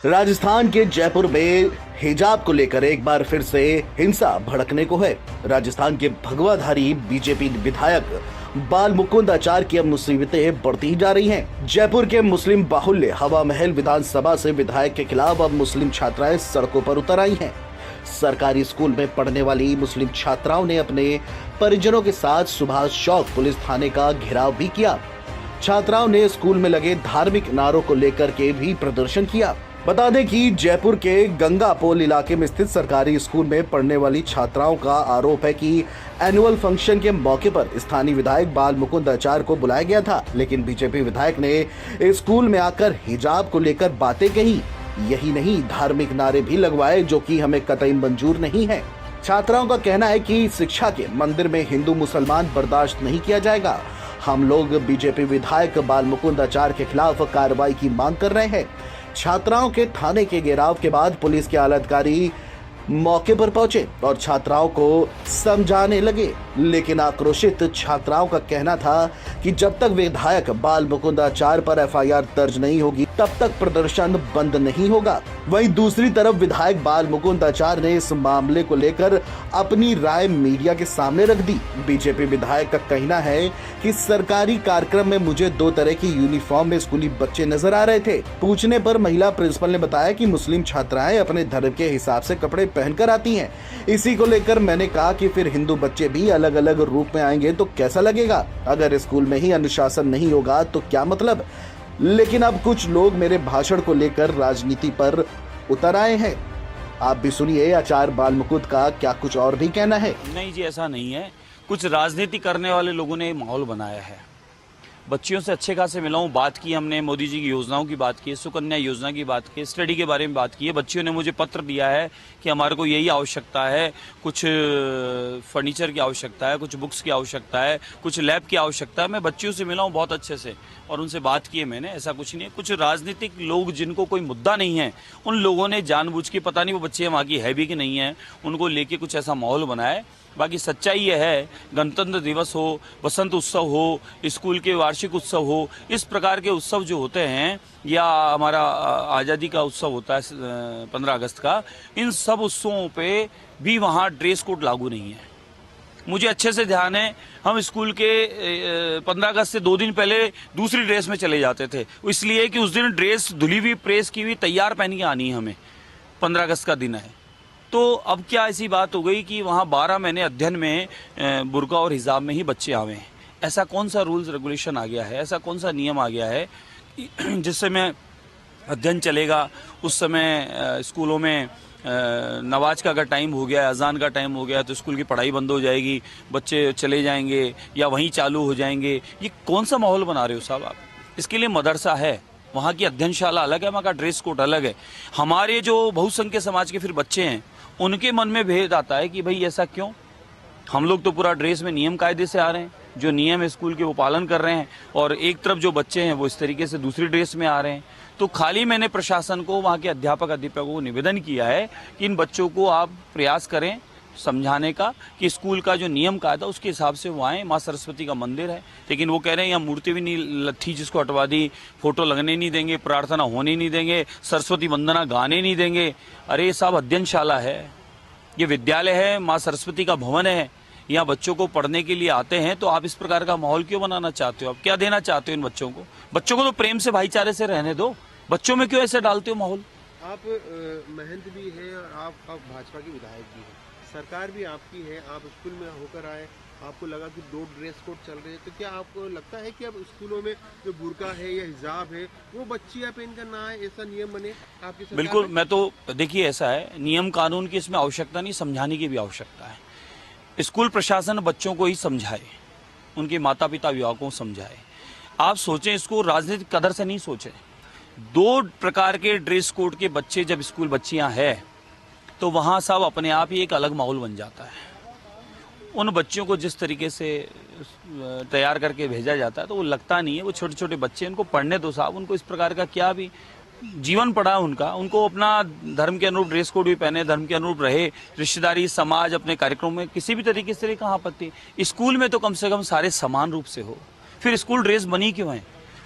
राजस्थान के जयपुर में हिजाब को लेकर एक बार फिर से हिंसा भड़कने को है। राजस्थान के भगवाधारी बीजेपी विधायक बाल मुकुंद आचार्य की अब मुसीबतें बढ़ती जा रही हैं। जयपुर के मुस्लिम बाहुल्य हवा महल विधानसभा से विधायक के खिलाफ अब मुस्लिम छात्राएं सड़कों पर उतर आई हैं। सरकारी स्कूल में पढ़ने वाली मुस्लिम छात्राओं ने अपने परिजनों के साथ सुभाष चौक पुलिस थाने का घेराव भी किया। छात्राओं ने स्कूल में लगे धार्मिक नारों को लेकर के भी प्रदर्शन किया। बता दें कि जयपुर के गंगापोल इलाके में स्थित सरकारी स्कूल में पढ़ने वाली छात्राओं का आरोप है कि एनुअल फंक्शन के मौके पर स्थानीय विधायक बाल मुकुंद आचार्य को बुलाया गया था, लेकिन बीजेपी विधायक ने स्कूल में आकर हिजाब को लेकर बातें कही। यही नहीं, धार्मिक नारे भी लगवाए, जो कि हमें कतई मंजूर नहीं है। छात्राओं का कहना है कि शिक्षा के मंदिर में हिंदू मुसलमान बर्दाश्त नहीं किया जाएगा। हम लोग बीजेपी विधायक बाल मुकुंद आचार्य के खिलाफ कार्रवाई की मांग कर रहे हैं। छात्राओं के थाने के घेराव के बाद पुलिस के आला अधिकारी मौके पर पहुंचे और छात्राओं को समझाने लगे, लेकिन आक्रोशित छात्राओं का कहना था कि जब तक विधायक बाल मुकुंद आचार्य पर एफआईआर दर्ज नहीं होगी तब तक प्रदर्शन बंद नहीं होगा। वहीं दूसरी तरफ विधायक बाल मुकुंद आचार्य ने इस मामले को लेकर अपनी राय मीडिया के सामने रख दी। बीजेपी विधायक का कहना है कि सरकारी कार्यक्रम में मुझे 2 तरह की यूनिफॉर्म में स्कूली बच्चे नजर आ रहे थे। पूछने पर महिला प्रिंसिपल ने बताया कि मुस्लिम छात्राएं अपने धर्म के हिसाब से कपड़े पहनकर आती हैं। इसी को लेकर मैंने कहा कि फिर हिंदू बच्चे भी अलग अलग रूप में आएंगे तो कैसा लगेगा? अगर स्कूल में ही अनुशासन नहीं होगा तो क्या मतलब? लेकिन अब कुछ लोग मेरे भाषण को लेकर राजनीति पर उतर आए हैं। आप भी सुनिए आचार्य बाल मुकुंद का क्या कुछ और भी कहना है। नहीं जी, ऐसा नहीं है। कुछ राजनीति करने वाले लोगों ने माहौल बनाया है। बच्चियों से अच्छे खासे मिला हूँ, बात की हमने, मोदी जी की योजनाओं की बात की, सुकन्या योजना की बात की, स्टडी के बारे में बात की है। बच्चियों ने मुझे पत्र दिया है कि हमारे को यही आवश्यकता है, कुछ फर्नीचर की आवश्यकता है, कुछ बुक्स की आवश्यकता है, कुछ लैब की आवश्यकता है। मैं बच्चियों से मिला हूँ बहुत अच्छे से और उनसे बात की है मैंने। ऐसा कुछ नहीं है। कुछ राजनीतिक लोग जिनको कोई मुद्दा नहीं है, उन लोगों ने जानबूझ के, पता नहीं वो बच्चे वहाँ की है भी कि नहीं है, उनको लेके कुछ ऐसा माहौल बनाया है। बाकी सच्चाई ये है, गणतंत्र दिवस हो, बसंत उत्सव हो, स्कूल के वार्षिक उत्सव हो, इस प्रकार के उत्सव जो होते हैं, या हमारा आज़ादी का उत्सव होता है 15 अगस्त का, इन सब उत्सवों पे भी वहाँ ड्रेस कोड लागू नहीं है। मुझे अच्छे से ध्यान है, हम स्कूल के 15 अगस्त से 2 दिन पहले दूसरी ड्रेस में चले जाते थे, इसलिए कि उस दिन ड्रेस धुली हुई, प्रेस की हुई, तैयार पहन के आनी है हमें। 15 अगस्त का दिन है। तो अब क्या ऐसी बात हो गई कि वहाँ 12 महीने अध्ययन में बुर्का और हिजाब में ही बच्चे आवे हैं? ऐसा कौन सा रूल्स रेगुलेशन आ गया है, ऐसा कौन सा नियम आ गया है जिस समय अध्ययन चलेगा उस समय स्कूलों में नमाज का अगर टाइम हो गया, अजान का टाइम हो गया तो स्कूल की पढ़ाई बंद हो जाएगी, बच्चे चले जाएंगे या वहीं चालू हो जाएंगे? ये कौन सा माहौल बना रहे हो साहब आप? इसके लिए मदरसा है, वहाँ की अध्ययनशाला अलग है, वहाँ का ड्रेस कोड अलग है। हमारे जो बहुसंख्यक समाज के फिर बच्चे हैं, उनके मन में भेद आता है कि भाई ऐसा क्यों? हम लोग तो पूरा ड्रेस में नियम कायदे से आ रहे हैं, जो नियम है स्कूल के वो पालन कर रहे हैं, और एक तरफ जो बच्चे हैं वो इस तरीके से दूसरी ड्रेस में आ रहे हैं। तो खाली मैंने प्रशासन को, वहाँ के अध्यापकों को निवेदन किया है कि इन बच्चों को आप प्रयास करें समझाने का कि स्कूल का जो नियम कायदा उसके हिसाब से वो आए। माँ सरस्वती का मंदिर है, लेकिन वो कह रहे हैं यहाँ मूर्ति भी नहीं थी जिसको हटवा दी, फोटो लगने नहीं देंगे, प्रार्थना होने नहीं देंगे, सरस्वती वंदना गाने नहीं देंगे। अरे ये सब अध्ययनशाला है, ये विद्यालय है, माँ सरस्वती का भवन है, यहाँ बच्चों को पढ़ने के लिए आते हैं। तो आप इस प्रकार का माहौल क्यों बनाना चाहते हो? आप क्या देना चाहते हो इन बच्चों को? बच्चों को तो प्रेम से, भाईचारे से रहने दो, बच्चों में क्यों ऐसे डालते हो माहौल? आप महंत भी हैं और आप भाजपा के विधायक भी हैं, सरकार भी आपकी है, आप स्कूल में होकर आए, आपको लगा कि 2 ड्रेस कोड चल रहे हैं, तो क्या आपको लगता है कि अब स्कूलों में जो बुर्का है या हिजाब है वो बच्चियां पहनकर ना आए, ऐसा नियम बने आपकी सरकार? बिल्कुल, मैं तो देखिए ऐसा है, नियम कानून की इसमें आवश्यकता नहीं, समझाने की भी आवश्यकता है। स्कूल प्रशासन बच्चों को ही समझाए, उनके माता पिता अभिभावकों को समझाए। आप सोचें, इसको राजनीतिक कदर से नहीं सोचें। 2 प्रकार के ड्रेस कोड के बच्चे जब स्कूल बच्चियां हैं तो वहाँ सब अपने आप ही एक अलग माहौल बन जाता है। उन बच्चों को जिस तरीके से तैयार करके भेजा जाता है तो वो लगता नहीं है, वो छोटे छोटे बच्चे, उनको पढ़ने दो साहब, उनको इस प्रकार का क्या भी जीवन पड़ा उनका, उनको अपना धर्म के अनुरूप ड्रेस कोड भी पहने, धर्म के अनुरूप रहे, रिश्तेदारी समाज अपने कार्यक्रम में किसी भी तरीके से कहाँ आपत्ति। स्कूल में तो कम से कम सारे समान रूप से हो, फिर स्कूल ड्रेस बनी क्यों है?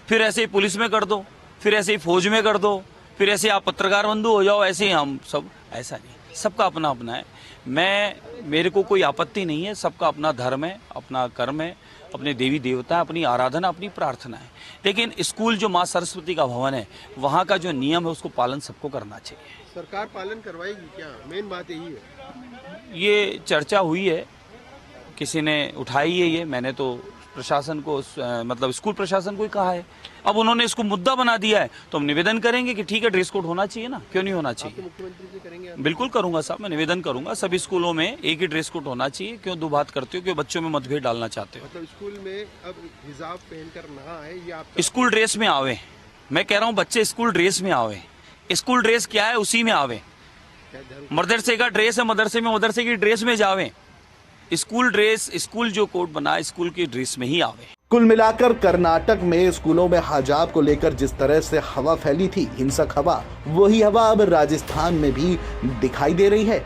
फिर ऐसे ही पुलिस में कर दो, फिर ऐसे ही फौज में कर दो, फिर ऐसे आप पत्रकार बंधु हो जाओ, ऐसे ही हम सब, ऐसा नहीं, सबका अपना अपना है। मेरे को कोई आपत्ति नहीं है, सबका अपना धर्म है, अपना कर्म है, अपने देवी देवता, अपनी आराधना, अपनी प्रार्थना है। लेकिन स्कूल जो माँ सरस्वती का भवन है, वहाँ का जो नियम है उसको पालन सबको करना चाहिए। सरकार पालन करवाएगी क्या? मेन बात यही है। ये चर्चा हुई है, किसी ने उठाई है ये, मैंने तो प्रशासन को मतलब स्कूल प्रशासन को ही कहा है। अब उन्होंने इसको मुद्दा बना दिया है तो हम निवेदन करेंगे कि ठीक है, ड्रेस कोड होना चाहिए ना, क्यों नहीं होना चाहिए। मुख्यमंत्री से करेंगे आप? बिल्कुल करूंगा साहब, मैं निवेदन करूंगा, सभी स्कूलों में एक ही ड्रेस कोड होना चाहिए। क्यों दो बात करते हो, क्यों बच्चों में मतभेद डालना चाहते हो। मतलब स्कूल में अब हिजाब पहनकर ना आए, ये आप स्कूल ड्रेस में आवे, मैं कह रहा हूँ बच्चे स्कूल ड्रेस में आवे। स्कूल ड्रेस क्या है, उसी में आवे। मदरसे का ड्रेस है, मदरसे में मदरसे की ड्रेस में जावे। स्कूल ड्रेस, स्कूल जो कोड बना स्कूल की ड्रेस में ही आवे। कुल मिलाकर कर्नाटक में स्कूलों में हिजाब को लेकर जिस तरह से हवा फैली थी, हिंसक हवा, वही हवा अब राजस्थान में भी दिखाई दे रही है।